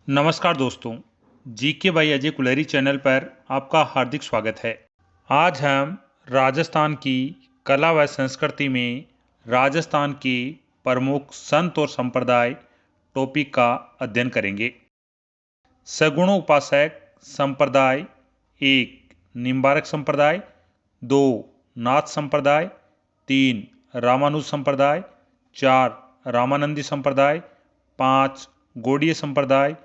नमस्कार दोस्तों, GK by Ajay Kulhari channel पर आपका हार्दिक स्वागत है। आज हम राजस्थान की कला व संस्कृति में राजस्थान के प्रमुख संत और संप्रदाय टॉपिक का अध्ययन करेंगे। सगुण उपासक संप्रदाय 1 निम्बारक संप्रदाय, 2 नाथ संप्रदाय, 3 रामानुज संप्रदाय, 4 रामानंदी संप्रदाय, 5 गौड़ीय संप्रदाय,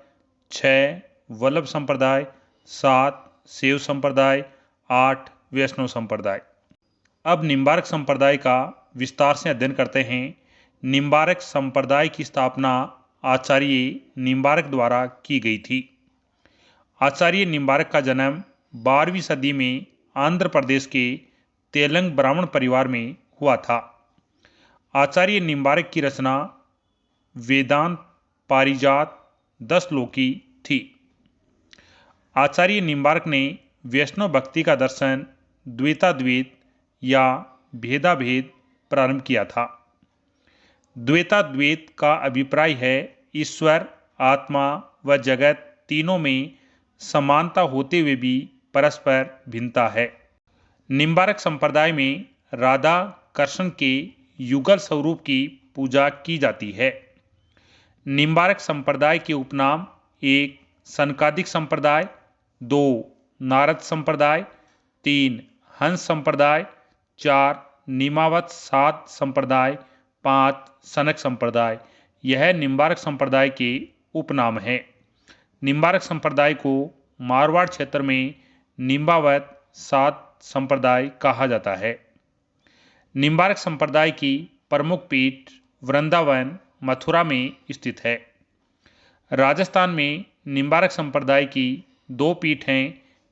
6 वल्लभ संप्रदाय, 7 शैव संप्रदाय, 8 वैष्णव संप्रदाय। अब निम्बारक संप्रदाय का विस्तार से अध्ययन करते हैं। निम्बारक संप्रदाय की स्थापना आचार्य निम्बारक द्वारा की गई थी। आचार्य निम्बारक का जन्म 12वीं सदी में आंध्र प्रदेश के तेलंग ब्राह्मण परिवार में हुआ था। आचार्य निम्बारक की रचना वेदांत, पारिजात, 10 श्लोकी थी। आचार्य निम्बारक ने वैष्णव भक्ति का दर्शन द्वैताद्वैत या भेदाभेद प्रारंभ किया था। द्वैताद्वैत का अभिप्राय है ईश्वर, आत्मा व जगत तीनों में समानता होते हुए भी परस्पर भिन्नता है। निम्बारक संप्रदाय में राधा कृष्ण के युगल स्वरूप की पूजा की जाती है। निम्बारक संप्रदाय के उपनाम 1 सनकादिक संप्रदाय, 2 नारद संप्रदाय, 3 हंस संप्रदाय, 4 निमावत सात संप्रदाय, 5 सनक संप्रदाय। यह निम्बारक संप्रदाय के उपनाम हैं। निम्बारक संप्रदाय को मारवाड़ क्षेत्र में निम्बावत सात संप्रदाय कहा जाता है। निम्बारक संप्रदाय की प्रमुख पीठ वृंदावन, मथुरा में स्थित है। राजस्थान में निम्बारक संप्रदाय की 2 पीठ हैं,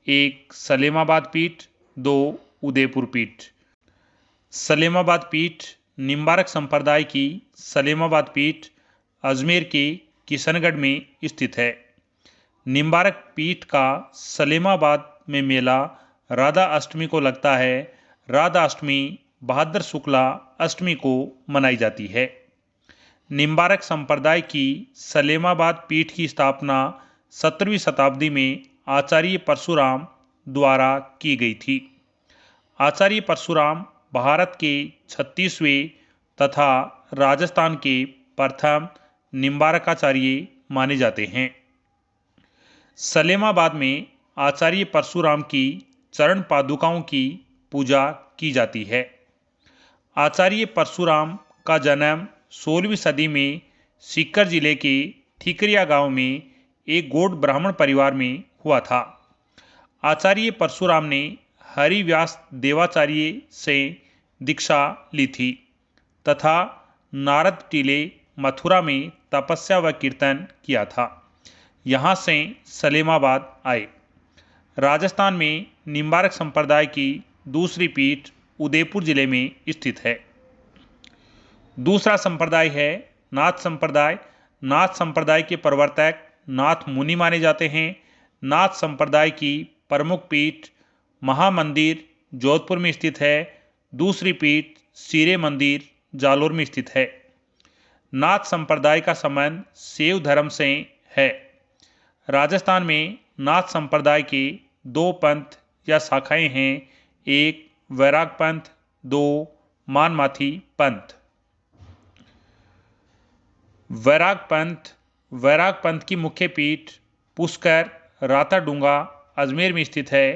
1 सलेमाबाद पीठ, 2 उदयपुर पीठ। सलेमाबाद पीठ निम्बारक संप्रदाय की सलेमाबाद पीठ अजमेर के किशनगढ़ में स्थित है। निम्बारक पीठ का सलेमाबाद में मेला राधा अष्टमी को लगता है। राधा अष्टमी भाद्र शुक्ला अष्टमी को मनाई जाती है। निम्बारक संप्रदाय की सलेमाबाद पीठ की स्थापना 17वीं शताब्दी में आचार्य परशुराम द्वारा की गई थी। आचार्य परशुराम भारत के 36वें तथा राजस्थान के प्रथम निम्बारकाचार्य माने जाते हैं। सलेमाबाद में आचार्य परशुराम की चरण पादुकाओं की पूजा की जाती है। आचार्य परशुराम का जन्म 16वीं सदी में सीकर जिले के ठीकरिया गांव में एक गौड़ ब्राह्मण परिवार में हुआ था। आचार्य परशुराम ने हरिव्यास देवाचार्य से दीक्षा ली थी तथा नारद टीले मथुरा में तपस्या व कीर्तन किया था। यहाँ से सलेमाबाद आए। राजस्थान में निम्बारक संप्रदाय की दूसरी पीठ उदयपुर जिले में स्थित है। दूसरा संप्रदाय है नाथ संप्रदाय। नाथ संप्रदाय के प्रवर्तक नाथ मुनि माने जाते हैं। नाथ संप्रदाय की प्रमुख पीठ महामंदिर जोधपुर में स्थित है। दूसरी पीठ सीरे मंदिर जालोर में स्थित है। नाथ संप्रदाय का संबंध शैव धर्म से है। राजस्थान में नाथ संप्रदाय के 2 पंथ या शाखाएं हैं, 1 वैराग पंथ, 2 मानमाथी पंथ। वैराग पंथ की मुख्य पीठ पुष्कर राताडूंगा अजमेर में स्थित है।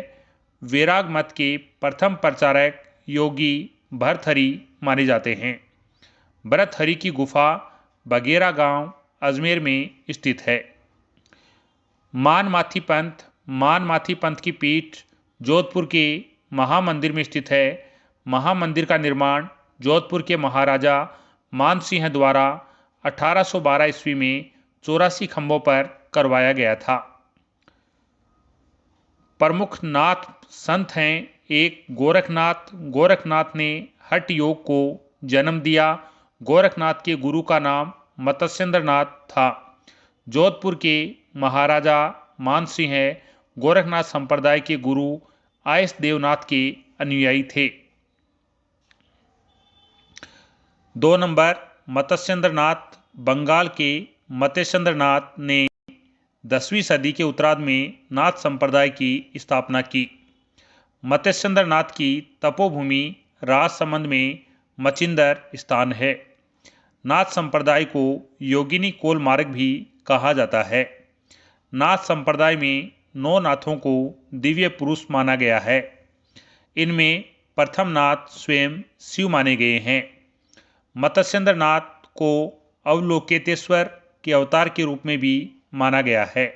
वैराग मत के प्रथम प्रचारक योगी भरथरी माने जाते हैं। भरथरी की गुफा बगेरा गांव अजमेर में स्थित है। मानमाथी पंथ की पीठ जोधपुर के महामंदिर में स्थित है। महामंदिर का निर्माण जोधपुर के महाराजा मानसिंह द्वारा 1812 ईस्वी में 84 खंभों पर करवाया गया था। प्रमुख नाथ संत हैं, 1 गोरखनाथ ने हठ योग को जन्म दिया। गोरखनाथ के गुरु का नाम मत्स्येंद्र नाथ था। जोधपुर के महाराजा मानसिंह गोरखनाथ संप्रदाय के गुरु आयस देवनाथ के अनुयायी थे। 2 नंबर मत्स्येंद्र नाथ। बंगाल के मत्स्येंद्र नाथ ने 10वीं सदी के उत्तरार्ध में नाथ संप्रदाय की स्थापना की। मत्स्येंद्र नाथ की तपोभूमि राजसमंद में मचिंदर स्थान है। नाथ संप्रदाय को योगिनी कोल मार्ग भी कहा जाता है। नाथ संप्रदाय में 9 नाथों को दिव्य पुरुष माना गया है। इनमें प्रथम नाथ स्वयं शिव माने गए हैं। मत्स्येंद्र नाथ को अवलोकितेश्वर के अवतार के रूप में भी माना गया है।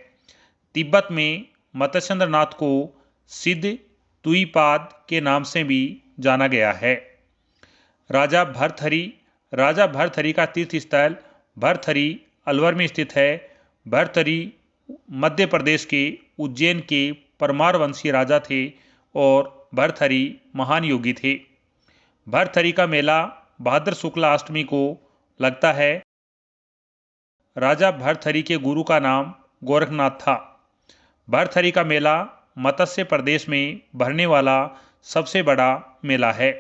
तिब्बत में मत्स्येंद्र नाथ को सिद्ध तुईपाद के नाम से भी जाना गया है। राजा भर्तहरि का तीर्थ स्थल भर्तहरि अलवर में स्थित है। भर्तहरि मध्य प्रदेश के उज्जैन के परमार वंशीय राजा थे और भर्तहरि महान योगी थे। भर्तहरि का मेला भाद्र शुक्ला अष्टमी को लगता है। राजा भर्तहरि के गुरु का नाम गोरखनाथ था। भर्तहरि का मेला मत्स्य प्रदेश में भरने वाला सबसे बड़ा मेला है।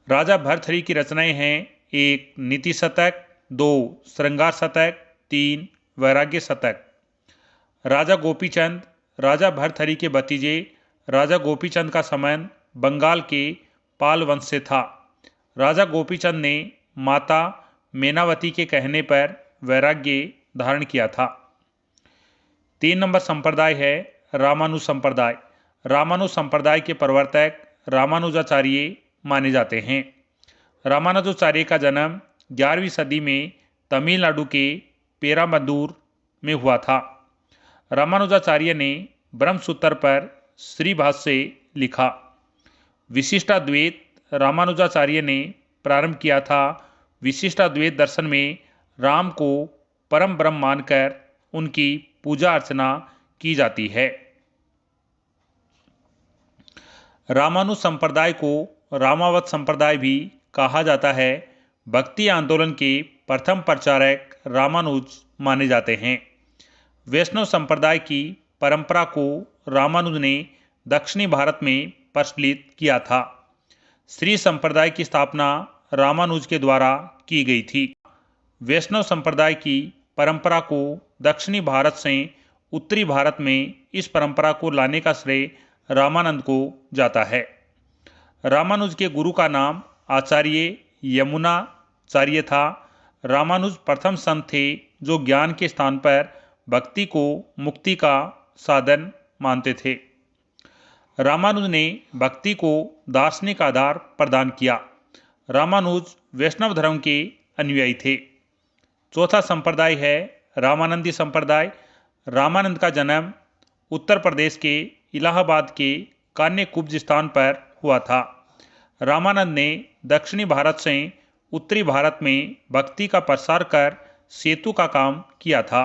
राजा भर्तहरि की रचनाएं हैं 1 नीति शतक, 2 श्रृंगार शतक, 3 वैराग्य शतक। राजा गोपीचंद राजा भर्तहरि के भतीजे राजा गोपीचंद का संबंध बंगाल के पाल वंश से था। राजा गोपीचंद ने माता मेनावती के कहने पर वैराग्य धारण किया था। 3 नंबर संप्रदाय है रामानुज संप्रदाय। रामानुज संप्रदाय के प्रवर्तक रामानुजाचार्य माने जाते हैं। रामानुजाचार्य का जन्म 11वीं सदी में तमिलनाडु के पेरामदूर में हुआ था। रामानुजाचार्य ने ब्रह्मसूत्र पर श्री भाष्य लिखा। विशिष्टाद्वैत रामानुजाचार्य ने प्रारंभ किया था। विशिष्टाद्वैत दर्शन में राम को परम ब्रह्म मानकर उनकी पूजा अर्चना की जाती है। रामानुज संप्रदाय को रामावत संप्रदाय भी कहा जाता है। भक्ति आंदोलन के प्रथम प्रचारक रामानुज माने जाते हैं। वैष्णव संप्रदाय की परंपरा को रामानुज ने दक्षिणी भारत में प्रचलित किया था। श्री संप्रदाय की स्थापना रामानुज के द्वारा की गई थी। वैष्णव संप्रदाय की परंपरा को दक्षिणी भारत से उत्तरी भारत में इस परंपरा को लाने का श्रेय रामानंद को जाता है। रामानुज के गुरु का नाम आचार्य यमुनाचार्य था। रामानुज प्रथम संत थे जो ज्ञान के स्थान पर भक्ति को मुक्ति का साधन मानते थे। रामानुज ने भक्ति को दार्शनिक आधार प्रदान किया। रामानुज वैष्णव धर्म के अनुयायी थे। चौथा संप्रदाय है रामानंदी संप्रदाय। रामानंद का जन्म उत्तर प्रदेश के इलाहाबाद के कान्यकुब्ज स्थान पर हुआ था। रामानंद ने दक्षिणी भारत से उत्तरी भारत में भक्ति का प्रसार कर सेतु का काम किया था।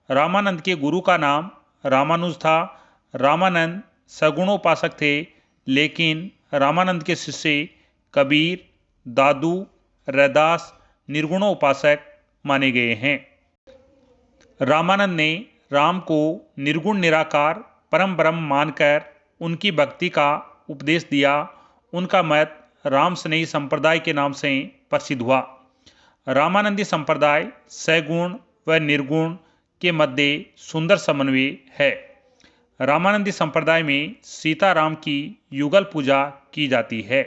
रामानंद के गुरु का नाम रामानुज था। रामानंद सगुणोपासक थे, लेकिन रामानंद के शिष्य कबीर, दादू, रैदास निर्गुणोपासक माने गए हैं। रामानंद ने राम को निर्गुण निराकार परम ब्रह्म मानकर उनकी भक्ति का उपदेश दिया। उनका मत राम स्नेही संप्रदाय के नाम से प्रसिद्ध हुआ। रामानंदी संप्रदाय सगुण व निर्गुण के मध्य सुंदर समन्वय है। रामानंदी संप्रदाय में सीताराम की युगल पूजा की जाती है।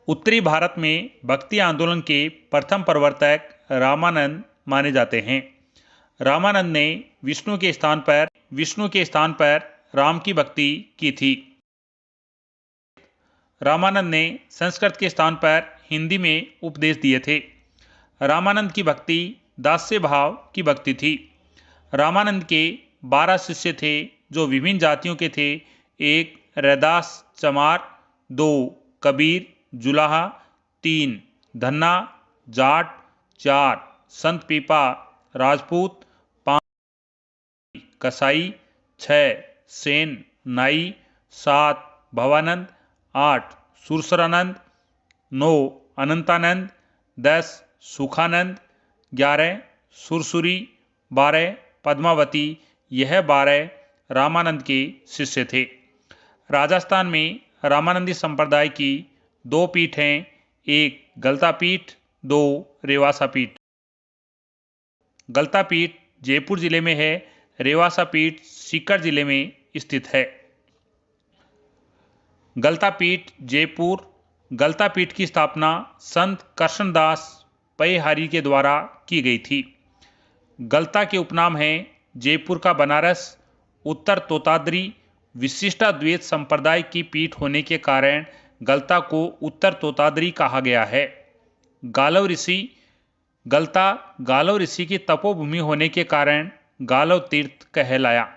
उत्तरी भारत में भक्ति आंदोलन के प्रथम प्रवर्तक रामानंद माने जाते हैं। रामानंद ने विष्णु के स्थान पर राम की भक्ति की थी। रामानंद ने संस्कृत के स्थान पर हिंदी में उपदेश दिए थे। रामानंद की भक्ति दास्य भाव की भक्ति थी। रामानंद के 12 शिष्य थे जो विभिन्न जातियों के थे। 1 रैदास चमार, 2 कबीर जुलाहा, 3 धन्ना जाट, 4 संत पीपा राजपूत, 5 कसाई, 6 सेन नाई, 7 भवानंद, 8 सुरसरानंद, 9 अनंतानंद, 10 सुखानंद, 11 सुरसुरी, 12 पद्मावती। यह 12 रामानंद के शिष्य थे। राजस्थान में रामानंदी संप्रदाय की 2 पीठ हैं, 1 गलता पीठ, 2 रेवासा पीठ। गलता पीठ जयपुर जिले में है। रेवासा पीठ सीकर जिले में स्थित है। गलता पीठ जयपुर। गलता पीठ की स्थापना संत कृष्णदास पयहारी के द्वारा की गई थी। गलता के उपनाम हैं जयपुर का बनारस, उत्तर तोताद्री। विशिष्टाद्वैत संप्रदाय की पीठ होने के कारण गलता को उत्तर तोताद्री कहा गया है। गालव ऋषि। गलता गालव ऋषि की तपोभूमि होने के कारण गालव तीर्थ कहलाया।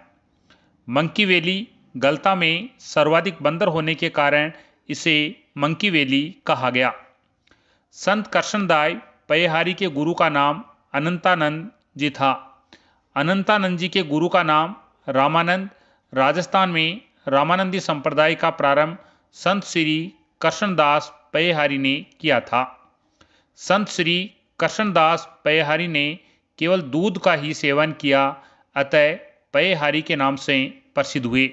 Monkey valley. गलता में सर्वाधिक बंदर होने के कारण इसे मंकी वैली कहा गया। संत कृष्णदास पयहारी के गुरु का नाम अनंतानंद जी था। अनंतानंद जी के गुरु का नाम रामानंद। राजस्थान में रामानंदी संप्रदाय का प्रारंभ संत श्री कृष्णदास पयहारी ने किया था। संत श्री कृष्णदास पयहारी ने केवल दूध का ही सेवन किया, अतः पयहारी के नाम से प्रसिद्ध हुए।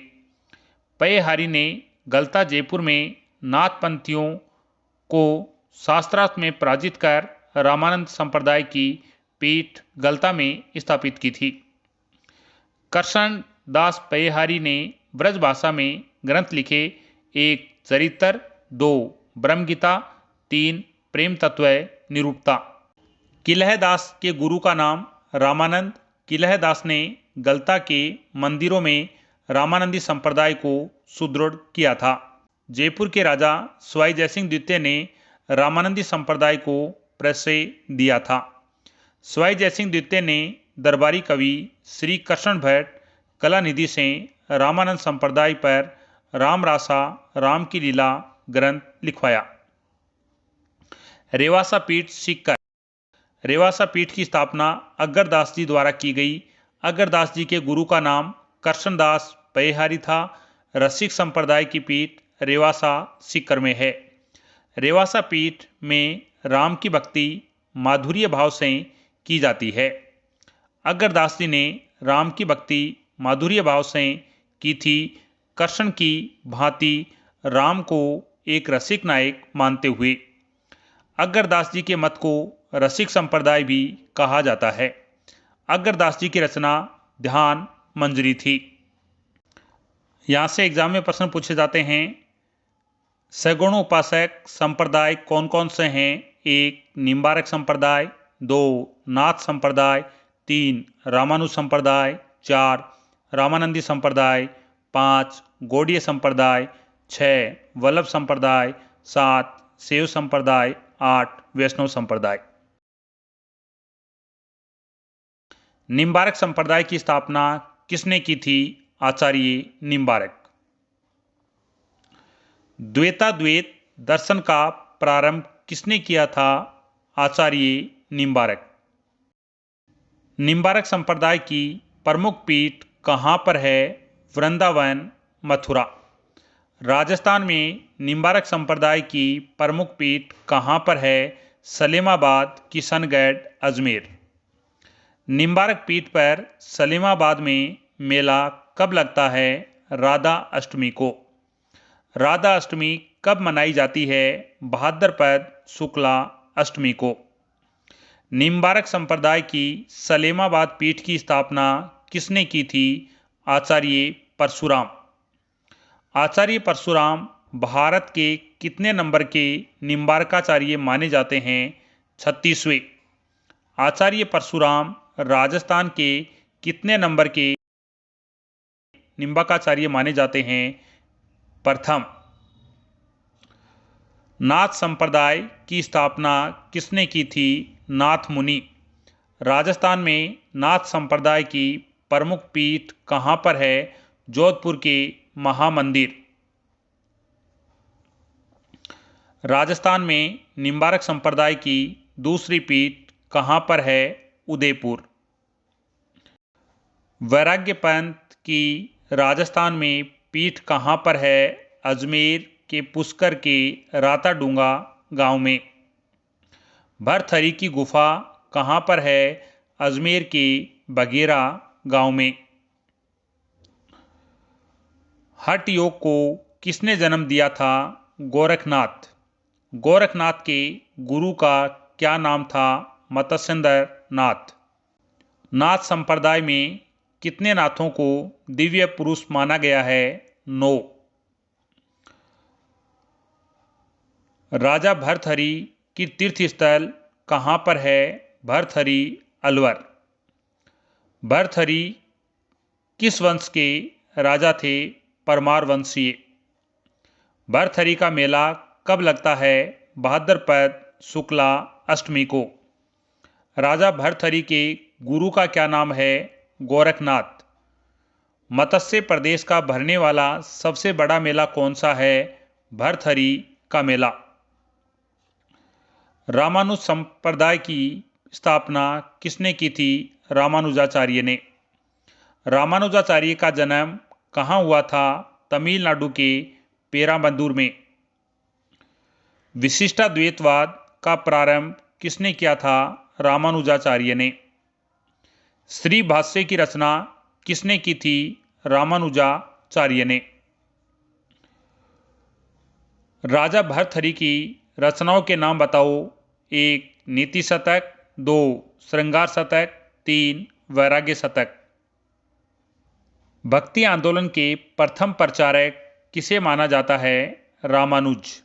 पयहारी ने गलता जयपुर में नाथपंथियों को शास्त्रार्थ में पराजित कर रामानंद संप्रदाय की पीठ गलता में स्थापित की थी। कृष्णदास पयहारी ने ब्रज भाषा में ग्रंथ लिखे। 1 चरित्र, 2 ब्रह्मगीता, 3 प्रेम तत्व निरूपता। किलहदास के गुरु का नाम रामानंद। किलहदास ने गलता के मंदिरों में रामानंदी संप्रदाय को सुदृढ़ किया था। जयपुर के राजा सवाई जयसिंह द्वितीय ने रामानंदी संप्रदाय को प्रश्रय दिया था। सवाई जयसिंह द्वितीय ने दरबारी कवि श्री कृष्ण भट्ट कलानिधि से रामानंद संप्रदाय पर रामरासा राम की लीला ग्रंथ लिखवाया। रेवासा पीठ सीकर। रेवासा पीठ की स्थापना अग्रदास जी द्वारा की गई। अग्रदास जी के गुरु का नाम कृष्णदास पयहारी था। रसिक संप्रदाय की पीठ रेवासा सीकर में है। रेवासा पीठ में राम की भक्ति माधुर्य भाव से की जाती है। अग्रदास जी ने राम की भक्ति माधुर्य भाव से की थी। कृष्ण की भांति राम को एक रसिक नायक मानते हुए अग्रदास जी के मत को रसिक संप्रदाय भी कहा जाता है। अग्रदास जी की रचना ध्यान मंजरी थी। यहाँ से एग्जाम में प्रश्न पूछे जाते हैं। सगुण उपासक संप्रदाय कौन कौन से हैं? 1 निम्बारक संप्रदाय, 2 नाथ संप्रदाय, 3 रामानुज संप्रदाय, 4 रामानंदी संप्रदाय, 5 गौड़ीय संप्रदाय, 6 वल्लभ संप्रदाय, 7 शैव संप्रदाय, 8 वैष्णव संप्रदाय। निम्बारक संप्रदाय की स्थापना किसने की थी? आचार्य निम्बारक। द्वैताद्वैत दर्शन का प्रारंभ किसने किया था? आचार्य निम्बारक। निम्बारक संप्रदाय की प्रमुख पीठ कहाँ पर है? वृंदावन, मथुरा। राजस्थान में निम्बारक संप्रदाय की प्रमुख पीठ कहाँ पर है? सलेमाबाद, किशनगढ़, अजमेर। निम्बारक पीठ पर सलेमाबाद में मेला कब लगता है? राधा अष्टमी को। राधा अष्टमी कब मनाई जाती है? भाद्रपद शुक्ला अष्टमी को। निम्बारक संप्रदाय की सलेमाबाद पीठ की स्थापना किसने की थी? आचार्य परशुराम। आचार्य परशुराम भारत के कितने नंबर के निम्बारकाचार्य माने जाते हैं? 36वें। आचार्य परशुराम राजस्थान के कितने नंबर के निम्बारकाचार्य माने जाते हैं? प्रथम। नाथ संप्रदाय की स्थापना किसने की थी? नाथ मुनि। राजस्थान में नाथ संप्रदाय की प्रमुख पीठ कहाँ पर है? जोधपुर के महामंदिर। राजस्थान में निम्बारक संप्रदाय की दूसरी पीठ कहाँ पर है? उदयपुर। वैराग्य पंथ की राजस्थान में पीठ कहाँ पर है? अजमेर के पुष्कर के राताडूंगा गांव में। भरथरी की गुफा कहाँ पर है? अजमेर के बघेरा गांव में। हठ योग को किसने जन्म दिया था? गोरखनाथ। गोरखनाथ के गुरु का क्या नाम था? मत्स्येंद्र नाथ। नाथ संप्रदाय में कितने नाथों को दिव्य पुरुष माना गया है? 9। राजा भर्तहरि की तीर्थ स्थल कहाँ पर है? भर्तहरि, अलवर। भर्तहरि किस वंश के राजा थे? परमार वंशीय। भर्तहरि का मेला कब लगता है? भाद्रपद शुक्ला अष्टमी को। राजा भर्तहरि के गुरु का क्या नाम है? गोरखनाथ। मत्स्य प्रदेश का भरने वाला सबसे बड़ा मेला कौन सा है? भर्तहरि का मेला। रामानुज संप्रदाय की स्थापना किसने की थी? रामानुजाचार्य ने। रामानुजाचार्य का जन्म कहाँ हुआ था? तमिलनाडु के पेराम्बदूर में। विशिष्टाद्वैतवाद का प्रारंभ किसने किया था? रामानुजाचार्य ने। श्री भाष्य की रचना किसने की थी? रामानुजाचार्य ने। राजा भर्तहरि की रचनाओं के नाम बताओ। 1. नीति शतक, 2. श्रृंगार शतक, 3. वैराग्य शतक। भक्ति आंदोलन के प्रथम प्रचारक किसे माना जाता है? रामानुज।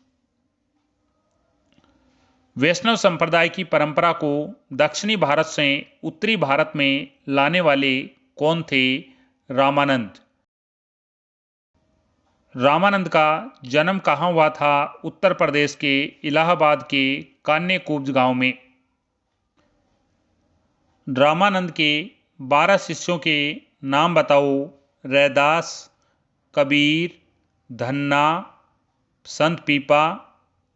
वैष्णव संप्रदाय की परंपरा को दक्षिणी भारत से उत्तरी भारत में लाने वाले कौन थे? रामानंद। रामानंद का जन्म कहाँ हुआ था? उत्तर प्रदेश के इलाहाबाद के कान्यकुब्ज गांव में। रामानंद के 12 शिष्यों के नाम बताओ। रैदास, कबीर, धन्ना, संत पीपा,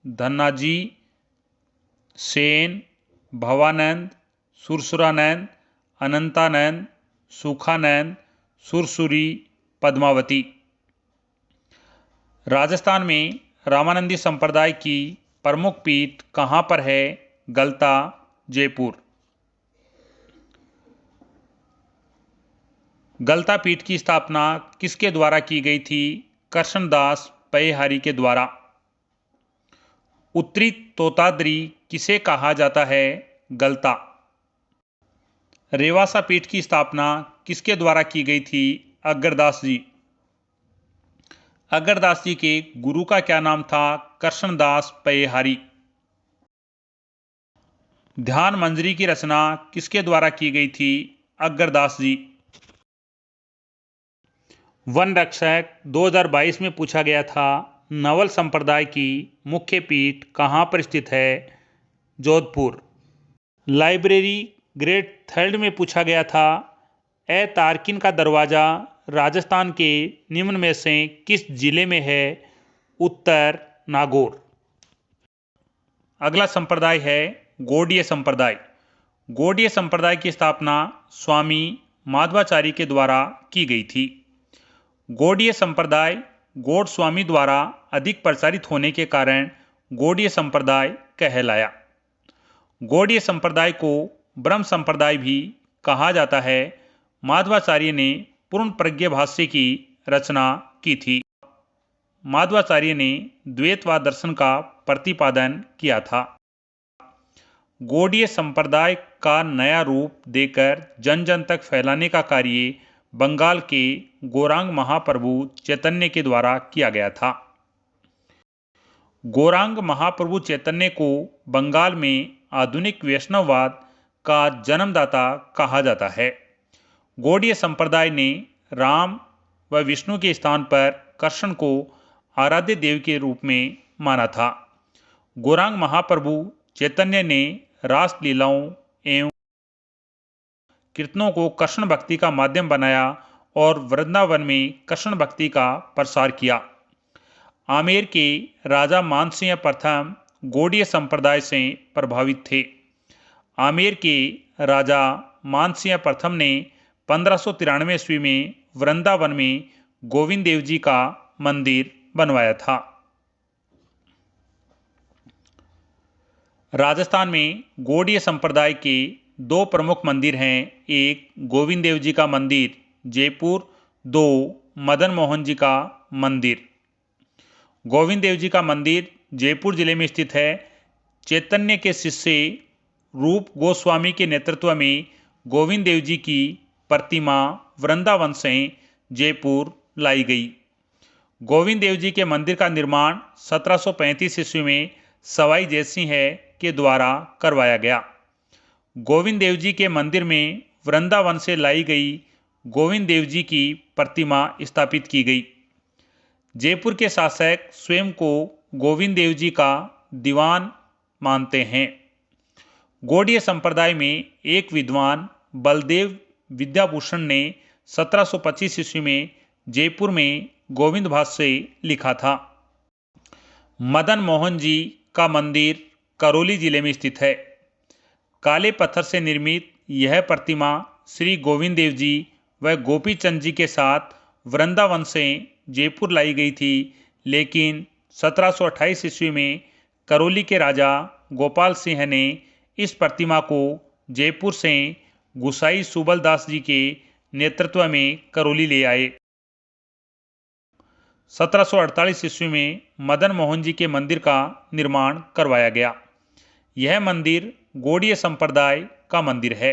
धन्नाजी, सेन, भवानंद, सुरसुरानंद, अनंतानंद, सुखानंद, सुरसुरी, पद्मावती। राजस्थान में रामानंदी संप्रदाय की प्रमुख पीठ कहाँ पर है? गलता, जयपुर। गलता पीठ की स्थापना किसके द्वारा की गई थी? कृष्णदास पयहारी के द्वारा। उत्तरी तोताद्री किसे कहा जाता है? गलता। रेवासा पीठ की स्थापना किसके द्वारा की गई थी? अग्रदास जी। अग्रदास जी के गुरु का क्या नाम था? कृष्णदास पयहारी। ध्यान मंजरी की रचना किसके द्वारा की गई थी? अग्रदास जी। वन रक्षक 2022 में पूछा गया था, नवल संप्रदाय की मुख्य पीठ कहाँ पर स्थित है? जोधपुर। लाइब्रेरी ग्रेड 3 में पूछा गया था, ए तारकिन का दरवाज़ा राजस्थान के निम्न में से किस जिले में है? उत्तर नागौर। अगला संप्रदाय है गौड़ीय संप्रदाय। गौड़ीय संप्रदाय की स्थापना स्वामी माधवाचार्य के द्वारा की गई थी। गौड़ीय संप्रदाय गौड़ स्वामी द्वारा अधिक प्रचारित होने के कारण गौड़ीय संप्रदाय कहलाया। गौड़ीय संप्रदाय को ब्रह्म संप्रदाय भी कहा जाता है। माधवाचार्य ने पूर्ण प्रज्ञ भाष्य की रचना की थी। माधवाचार्य ने द्वैतवाद दर्शन का प्रतिपादन किया था। गौड़ीय संप्रदाय का नया रूप देकर जन जन तक फैलाने का कार्य बंगाल के गौरांग महाप्रभु चैतन्य के द्वारा किया गया था। गौरांग महाप्रभु चैतन्य को बंगाल में आधुनिक वैष्णववाद का जन्मदाता कहा जाता है। गौड़ीय संप्रदाय ने राम व विष्णु के स्थान पर कृष्ण को आराध्य देव के रूप में माना था। गौरांग महाप्रभु चैतन्य ने रास लीलाओं एवं कीर्तनों को कृष्ण भक्ति का माध्यम बनाया और वृंदावन में कृष्ण भक्ति का प्रसार किया। आमेर के राजा मानसिंह प्रथम गौड़ीय संप्रदाय से प्रभावित थे। आमेर के राजा मानसिंह प्रथम ने 1593 ईस्वी में वृंदावन में गोविंद देव जी का मंदिर बनवाया था। राजस्थान में गौड़ीय संप्रदाय के 2 प्रमुख मंदिर हैं। एक गोविंद देव जी का मंदिर जयपुर, 2 मदन मोहन जी का मंदिर। गोविंद देव जी का मंदिर जयपुर जिले में स्थित है। चैतन्य के शिष्य रूप गोस्वामी के नेतृत्व में गोविंद देव जी की प्रतिमा वृंदावन से जयपुर लाई गई। गोविंद देव जी के मंदिर का निर्माण 1735 ईस्वी में सवाई जयसिंह के द्वारा करवाया गया। गोविंद देव जी के मंदिर में वृंदावन से लाई गई गोविंद देव जी की प्रतिमा स्थापित की गई। जयपुर के शासक स्वयं को गोविंद देव जी का दीवान मानते हैं। गौड़ीय संप्रदाय में एक विद्वान बलदेव विद्याभूषण ने 1725 ईस्वी में जयपुर में गोविंद भाष्य लिखा था। मदन मोहन जी का मंदिर करौली जिले में स्थित है। काले पत्थर से निर्मित यह प्रतिमा श्री गोविंद देव जी व गोपी चंद जी के साथ वृंदावन से जयपुर लाई गई थी, लेकिन 1728 ईस्वी में करौली के राजा गोपाल सिंह ने इस प्रतिमा को जयपुर से गुसाई सुबल दास जी के नेतृत्व में करौली ले आए। 1748 ईस्वी में मदन मोहन जी के मंदिर का निर्माण करवाया गया। यह मंदिर गौड़ीय संप्रदाय का मंदिर है।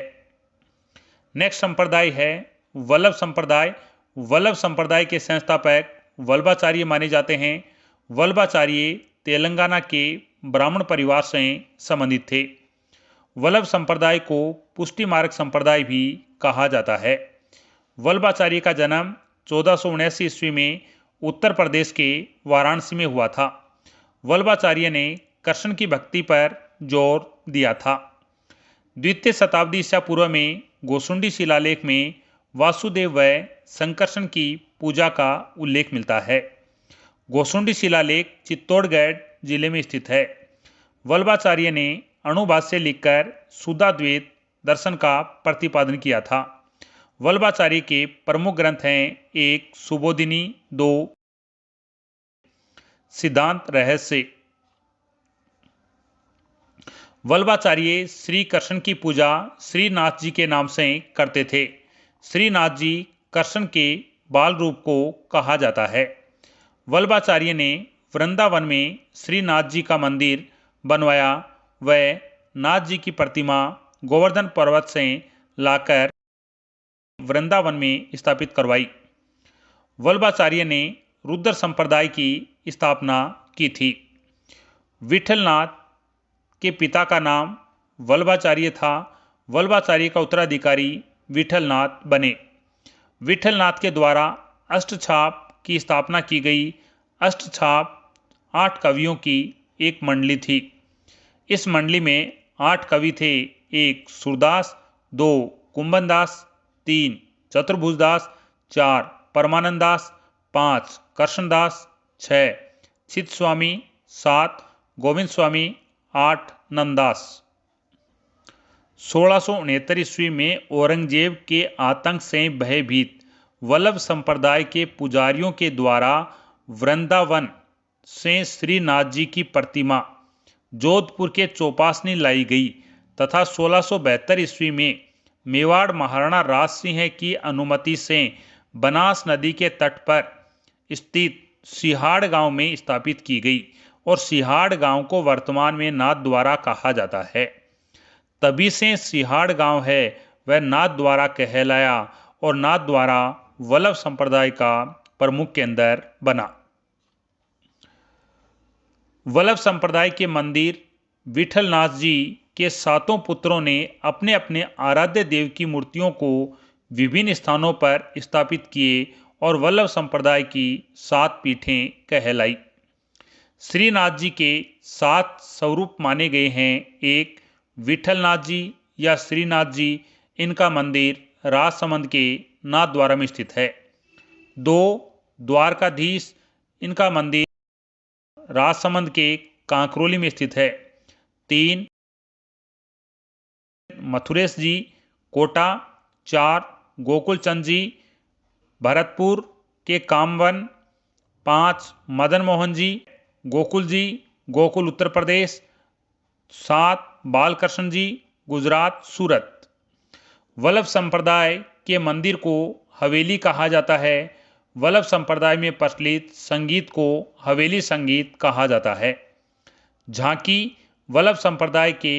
नेक्स्ट संप्रदाय है वल्लभ संप्रदाय। वल्लभ संप्रदाय के संस्थापक वल्लभाचार्य माने जाते हैं। वल्लभाचार्य तेलंगाना के ब्राह्मण परिवार से संबंधित थे। वल्लभ संप्रदाय को पुष्टि मार्ग संप्रदाय भी कहा जाता है। वल्लभाचार्य का जन्म 1479 ईस्वी में उत्तर प्रदेश के वाराणसी में हुआ था। वल्लभाचार्य ने कृष्ण की भक्ति पर जोर दिया था। द्वितीय शताब्दी ईसा पूर्व में गोसुंडी शिलालेख में वासुदेव व संकर्षण की पूजा का उल्लेख मिलता है। गोसुंडी शिलालेख चित्तौड़गढ़ जिले में स्थित है। वल्लभाचार्य ने अणुभाष्य लिखकर शुद्धाद्वैत दर्शन का प्रतिपादन किया था। वल्लभाचार्य के प्रमुख ग्रंथ हैं, एक सुबोधिनी, 2 सिद्धांत रहस्य। वल्लभाचार्य श्री कृष्ण की पूजा श्रीनाथ जी के नाम से करते थे। श्रीनाथ जी कृष्ण के बाल रूप को कहा जाता है। वल्लभाचार्य ने वृंदावन में श्रीनाथ जी का मंदिर बनवाया व नाथ जी की प्रतिमा गोवर्धन पर्वत से लाकर वृंदावन में स्थापित करवाई। वल्लभाचार्य ने रुद्र संप्रदाय की स्थापना की थी। विठलनाथ के पिता का नाम वल्लभाचार्य था। वल्लभाचार्य का उत्तराधिकारी विठलनाथ बने। विठलनाथ के द्वारा अष्टछाप की स्थापना की गई। अष्टछाप 8 कवियों की एक मंडली थी। इस मंडली में 8 कवि थे, 1 सूरदास, 2 कुंभनदास, 3 चतुर्भुजदास, 4 परमानंदास, 5 कृष्णदास, 6 चित स्वामी, 7 गोविंद स्वामी, 8 नंदास। 1669 ईस्वी में औरंगजेब के आतंक से भयभीत वल्लभ संप्रदाय के पुजारियों के द्वारा वृंदावन से श्रीनाथ जी की प्रतिमा जोधपुर के चौपासनी लाई गई तथा 1672 ईस्वी में मेवाड़ महाराणा राज सिंह की अनुमति से बनास नदी के तट पर स्थित सिहाड़ गांव में स्थापित की गई और सिहाड़ गांव को वर्तमान में नाथ द्वारा कहा जाता है। तभी से सिहाड़ गांव है वह नाथ द्वारा कहलाया और नाथ द्वारा वल्लभ संप्रदाय का प्रमुख केंद्र बना। वल्लभ संप्रदाय के मंदिर विठलनाथ जी के 7 पुत्रों ने अपने अपने आराध्य देव की मूर्तियों को विभिन्न स्थानों पर स्थापित किए और वल्लभ संप्रदाय की 7 पीठें कहलाई। श्रीनाथ जी के 7 स्वरूप माने गए हैं। 1 विठलनाथ जी या श्रीनाथ जी, इनका मंदिर राजसमंद के नाथ द्वारा में स्थित है। 2 द्वारकाधीश, इनका मंदिर राजसमंद के कांकरोली में स्थित है। 3 मथुरेश जी, कोटा। 4 गोकुल चंद जी, भरतपुर के कामवन। 5 मदन मोहन जी, गोकुल जी, गोकुल उत्तर प्रदेश। 7 बालकृष्ण जी, गुजरात, सूरत। वल्लभ संप्रदाय के मंदिर को हवेली कहा जाता है। वल्लभ संप्रदाय में प्रचलित संगीत को हवेली संगीत कहा जाता है। झांकी वल्लभ संप्रदाय के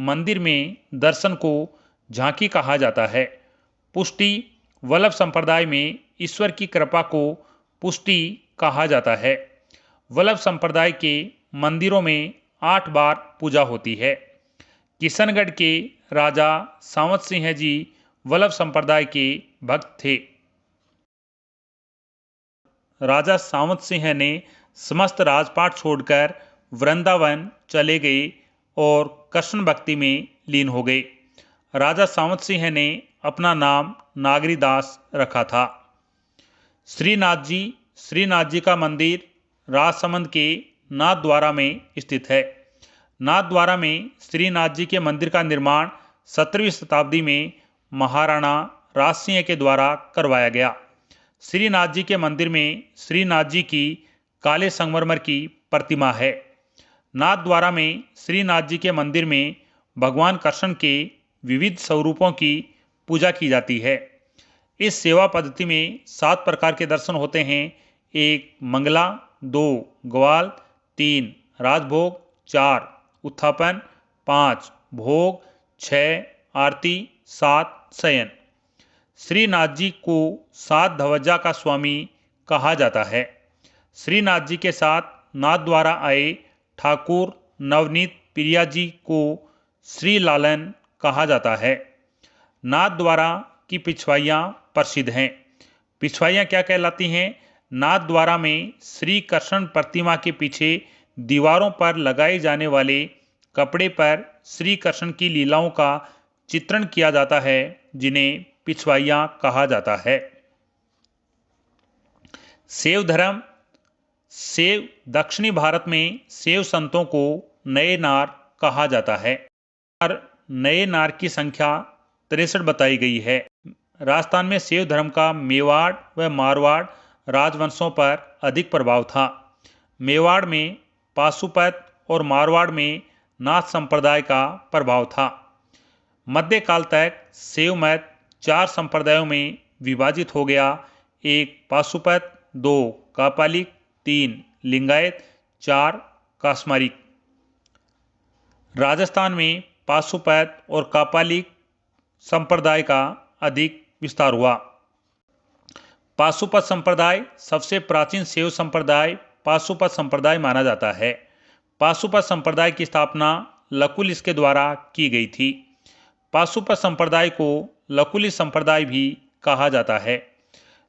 मंदिर में दर्शन को झांकी कहा जाता है। पुष्टि वल्लभ संप्रदाय में ईश्वर की कृपा को पुष्टि कहा जाता है। वल्लभ संप्रदाय के मंदिरों में 8 बार पूजा होती है। किशनगढ़ के राजा सावंत सिंह जी वल्लभ संप्रदाय के भक्त थे। राजा सावंत सिंह ने समस्त राजपाट छोड़कर वृंदावन चले गए और कृष्ण भक्ति में लीन हो गए। राजा सावंत सिंह ने अपना नाम नागरीदास रखा था। श्रीनाथ जी का मंदिर राजसमंद के नाथद्वारा में स्थित है। नाथद्वारा में श्रीनाथ जी के मंदिर का निर्माण 17वीं शताब्दी में महाराणा राज सिंह के द्वारा करवाया गया। श्रीनाथ जी के मंदिर में श्रीनाथ जी की काले संगमरमर की प्रतिमा है। नाथद्वारा में श्रीनाथ जी के मंदिर में भगवान कृष्ण के विविध स्वरूपों की पूजा की जाती है। इस सेवा पद्धति में 7 प्रकार के दर्शन होते हैं। 1 मंगला, 2 ग्वाल, 3 राजभोग, 4 उत्थापन, 5 भोग, 6 आरती, 7 शयन। श्रीनाथ जी को 7 ध्वजा का स्वामी कहा जाता है। श्रीनाथ जी के साथ नाथ द्वारा आए ठाकुर नवनीत प्रिया जी को श्री लालन कहा जाता है। नाथ द्वारा की पिछवाइयाँ प्रसिद्ध हैं। पिछवाइयाँ क्या कहलाती हैं? नाथ द्वारा में श्री कृष्ण प्रतिमा के पीछे दीवारों पर लगाए जाने वाले कपड़े पर श्री कृष्ण की लीलाओं का चित्रण किया जाता है, जिन्हें पिछवाइयाँ कहा जाता है। शैव धर्म। शैव दक्षिणी भारत में शैव संतों को नए नार कहा जाता है। नए नार की संख्या 63 बताई गई है। राजस्थान में शैव धर्म का मेवाड़ व मारवाड़ राजवंशों पर अधिक प्रभाव था। मेवाड़ में पाशुपत और मारवाड़ में नाथ संप्रदाय का प्रभाव था। मध्यकाल तक शैव मत 4 संप्रदायों में विभाजित हो गया। 1 पाशुपत, 2 कापालिक, 3 लिंगायत, 4 कास्मारिक। राजस्थान में पाशुपत और कापालिक संप्रदाय का अधिक विस्तार हुआ। पाशुपत संप्रदाय सबसे प्राचीन शैव संप्रदाय पाशुपत संप्रदाय माना जाता है। पाशुपत संप्रदाय की स्थापना लकुलिश के द्वारा की गई थी। पाशुपत संप्रदाय को लकुलिश संप्रदाय भी कहा जाता है।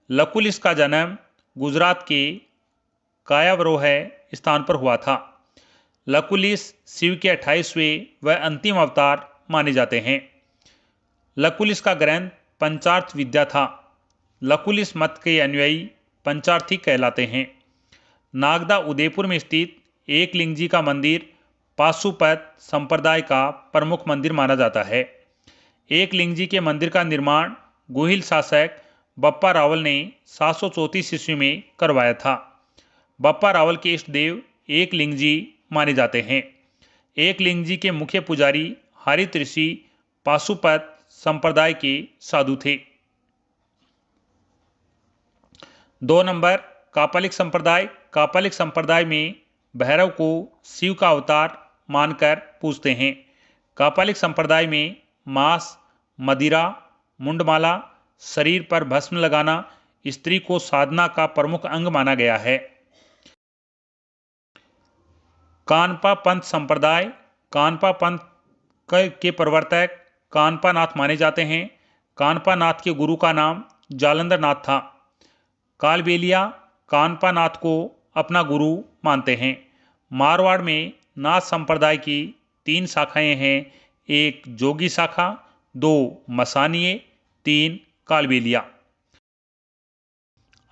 लकुलिश का जन्म गुजरात के कायावरोह स्थान पर हुआ था। लकुलिश शिव के 28वें व अंतिम अवतार माने जाते हैं। लकुलिश का ग्रंथ पंचार्थ विद्या था। लकुलिश मत के अनुयायी पंचार्थी कहलाते हैं। नागदा उदयपुर में स्थित एकलिंग जी का मंदिर पाशुपत संप्रदाय का प्रमुख मंदिर माना जाता है। एकलिंग जी के मंदिर का निर्माण गोहिल शासक बप्पा रावल ने 734 ईस्वी में करवाया था। बप्पा रावल के इष्ट देव एकलिंग जी माने जाते हैं। एकलिंग जी के मुख्य पुजारी हरित ऋषि पाशुपत संप्रदाय के साधु थे। 2 नंबर कापालिक संप्रदाय। कापालिक संप्रदाय में भैरव को शिव का अवतार मानकर पूजते हैं। कापालिक संप्रदाय में मांस, मदिरा, मुंडमाला, शरीर पर भस्म लगाना स्त्री को साधना का प्रमुख अंग माना गया है। कानपा पंथ संप्रदाय। कानपा पंथ के प्रवर्तक कानपा नाथ माने जाते हैं। कानपा नाथ के गुरु का नाम जालंधर नाथ था। कालबेलिया कानपा नाथ को अपना गुरु मानते हैं। मारवाड़ में नाथ संप्रदाय की 3 शाखाएं हैं। 1 जोगी शाखा, 2 मसानिये, 3 कालबेलिया।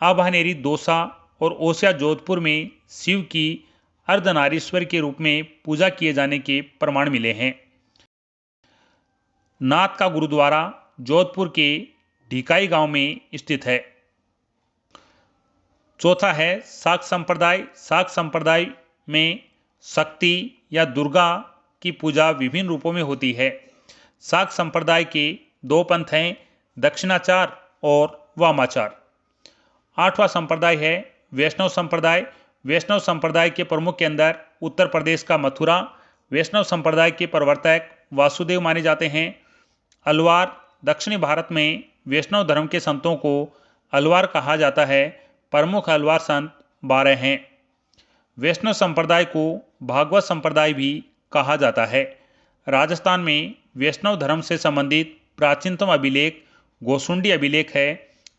आभानेरी दौसा और ओसिया जोधपुर में शिव की अर्धनारीश्वर के रूप में पूजा किए जाने के प्रमाण मिले हैं। नाथ का गुरुद्वारा जोधपुर के ढिकाई गांव में स्थित है। चौथा है शाक्त संप्रदाय। शाक्त संप्रदाय में शक्ति या दुर्गा की पूजा विभिन्न रूपों में होती है। शाक्त संप्रदाय के 2 पंथ हैं, दक्षिणाचार और वामाचार। 8वां संप्रदाय है वैष्णव संप्रदाय। वैष्णव संप्रदाय के प्रमुख के अंदर उत्तर प्रदेश का मथुरा। वैष्णव संप्रदाय के प्रवर्तक वासुदेव माने जाते हैं। अलवार दक्षिणी भारत में वैष्णव धर्म के संतों को अलवार कहा जाता है। प्रमुख अलवार संत 12 हैं। वैष्णव संप्रदाय को भागवत संप्रदाय भी कहा जाता है। राजस्थान में वैष्णव धर्म से संबंधित प्राचीनतम अभिलेख गोसुंडी अभिलेख है।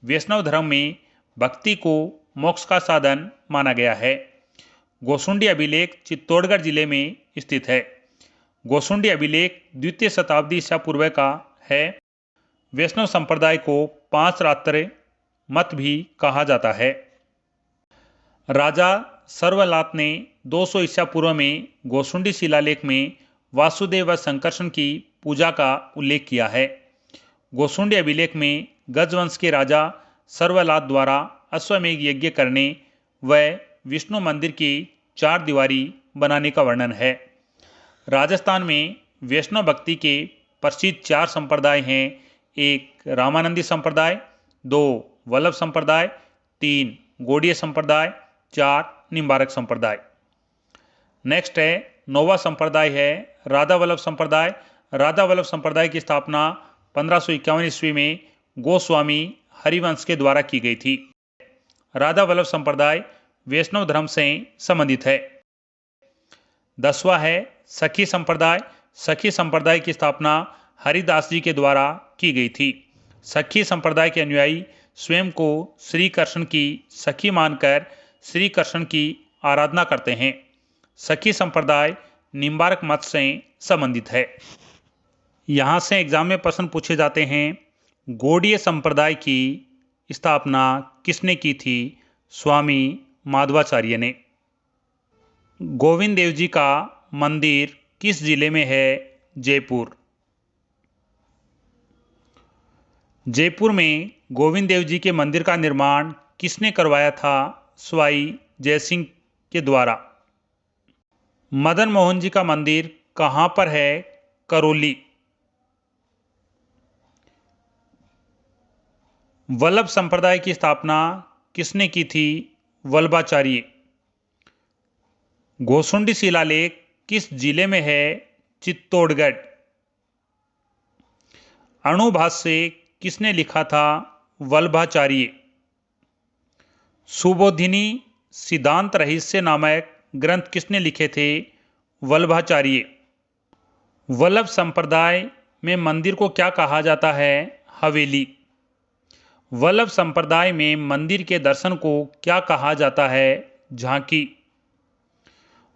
वैष्णव धर्म में भक्ति को मोक्ष का साधन माना गया है। गोसुंडी अभिलेख चित्तौड़गढ़ जिले में स्थित है। गोसुंडी अभिलेख द्वितीय शताब्दी ईसा पूर्व का है। वैष्णव संप्रदाय को 5 रात्र मत भी कहा जाता है। राजा सर्वलात ने 200 ईसा पूर्व में गोसुंडी शिलालेख में वासुदेव व संकर्षण की पूजा का उल्लेख किया है। गोसुंडी अभिलेख में गजवंश के राजा सर्वलात द्वारा अश्वमेघ यज्ञ करने व विष्णु मंदिर की 4 दीवारी बनाने का वर्णन है। राजस्थान में वैष्णव भक्ति के प्रसिद्ध 4 संप्रदाय हैं। 1 रामानंदी संप्रदाय, 2 वल्लभ संप्रदाय, 3 गौड़ीय संप्रदाय, 4 निम्बारक संप्रदाय। नेक्स्ट है नौवा संप्रदाय है राधा वल्लभ संप्रदाय। राधा वल्लभ संप्रदाय की स्थापना 1551 ईस्वी में गोस्वामी हरिवंश के द्वारा की गई थी। राधा वल्लभ संप्रदाय वैष्णव धर्म से संबंधित है। 10वां है सखी संप्रदाय। सखी संप्रदाय की स्थापना हरिदास जी के द्वारा की गई थी। सखी संप्रदाय के अनुयायी स्वयं को श्री कृष्ण की सखी मानकर श्री कृष्ण की आराधना करते हैं। सखी संप्रदाय निम्बारक मत से संबंधित है। यहाँ से एग्जाम में प्रश्न पूछे जाते हैं। गौड़ीय संप्रदाय की स्थापना किसने की थी? स्वामी माधवाचार्य ने। गोविंद देव जी का मंदिर किस जिले में है? जयपुर। जयपुर में गोविंद देव जी के मंदिर का निर्माण किसने करवाया था? स्वाई जयसिंह के द्वारा। मदन मोहन जी का मंदिर कहाँ पर है? करौली। वल्लभ संप्रदाय की स्थापना किसने की थी? वल्लभाचार्य। गोसुंडी शिलालेख किस जिले में है? चित्तौड़गढ़। अणुभाष्य किसने लिखा था? वल्लभाचार्य। सुबोधिनी सिद्धांत रहस्य नामक ग्रंथ किसने लिखे थे? वल्लभाचार्य। वल्लभ संप्रदाय में मंदिर को क्या कहा जाता है? हवेली। वल्लभ संप्रदाय में मंदिर के दर्शन को क्या कहा जाता है? झांकी।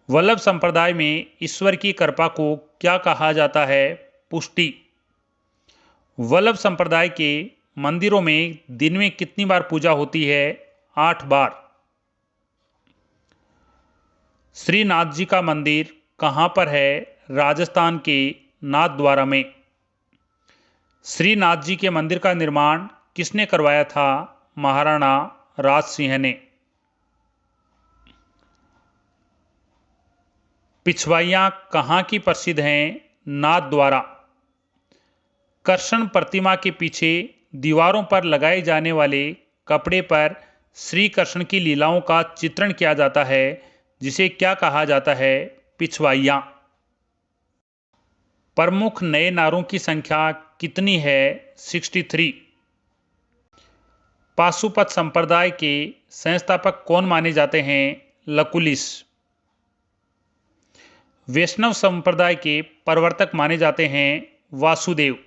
वल्लभ संप्रदाय में ईश्वर की कृपा को क्या कहा जाता है? पुष्टि। वल्लभ संप्रदाय के मंदिरों में दिन में कितनी बार पूजा होती है? 8 बार। श्रीनाथ जी का मंदिर कहाँ पर है? राजस्थान के नाथद्वारा में। श्रीनाथ जी के मंदिर का निर्माण किसने करवाया था? महाराणा राज सिंह ने। पिछवाइयाँ कहाँ की प्रसिद्ध हैं? नाथद्वारा। कृष्ण प्रतिमा के पीछे दीवारों पर लगाए जाने वाले कपड़े पर श्री कृष्ण की लीलाओं का चित्रण किया जाता है, जिसे क्या कहा जाता है? पिछवाइयाँ। प्रमुख नए नारों की संख्या कितनी है? 63। पाशुपत संप्रदाय के संस्थापक कौन माने जाते हैं? लकुलिश। वैष्णव संप्रदाय के प्रवर्तक माने जाते हैं वासुदेव।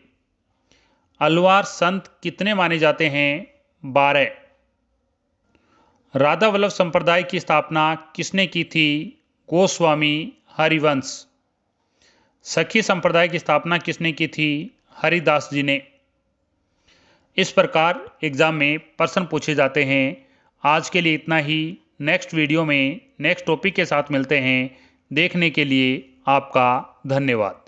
अलवार संत कितने माने जाते हैं? 12। राधा वल्लभ संप्रदाय की स्थापना किसने की थी? गोस्वामी हरिवंश। सखी संप्रदाय की स्थापना किसने की थी? हरिदास जी ने। इस प्रकार एग्जाम में प्रश्न पूछे जाते हैं। आज के लिए इतना ही। नेक्स्ट वीडियो में नेक्स्ट टॉपिक के साथ मिलते हैं। देखने के लिए आपका धन्यवाद।